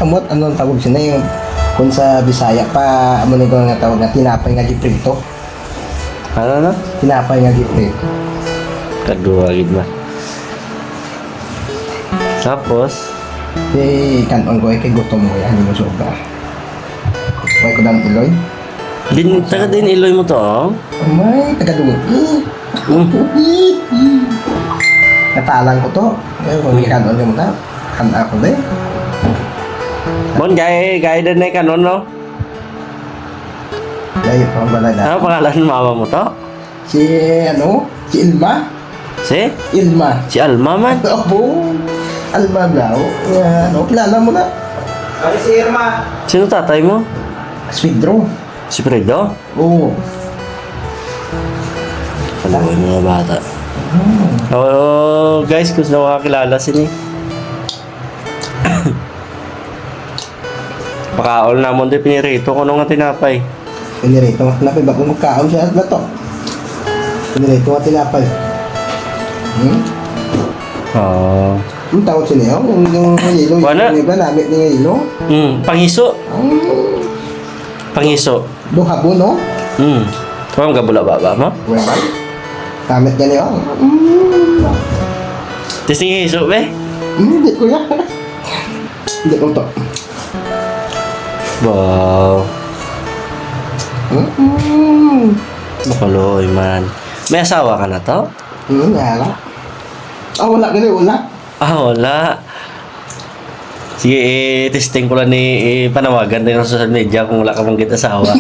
Amot, anong tawag siya na yung kung sa Bisaya pa, amo na nga tawag na tinapay nga giprito. Ano na? Tinapay nga giprito. Kaduwagid ba? Tapos, Kanon ko kay gutom mo yan, hindi mo sobra. May ko dang iloy. taga din Iloy mo to, oh? May tagadungo. Natalang ko to. Ay, kung kanon mo ta. Kan ako din. Mon, gaya din na kanon, no? Dahil pa ang balay na. Ano pangalan ng mama mo to? Si Ilma. Si? Ilma. Si Alma man. Abo. Alma daw. Kilala mo na. Ano si Irma? Sino tatay mo? Swidro. Si Fredo? Oo. Palawan mga bata. Oh, guys, kung sino makakilala sini. Pakaol na mo din pinirito ko nung nga tinapay. Pinirito nga tinapay. Bago magkaon siya at bato. Pinirito nga tinapay. Oo. Yung tawag siya niyo? Yung hilo. Wala. Yung iba namit niya hilo. Pangiso. Pangiso. Duhabo, no? Kung gabula ba mo? Wala ba? Namit niya niyo. Testing hiso, be? Hindi ko yan. Hindi ko to. Wow. Makaloy man. May asawa ka na to? Wala. Wala ganun, wala. Wala. Sige, testing ko lang panawagan din ng social media kung wala ka mong asawa.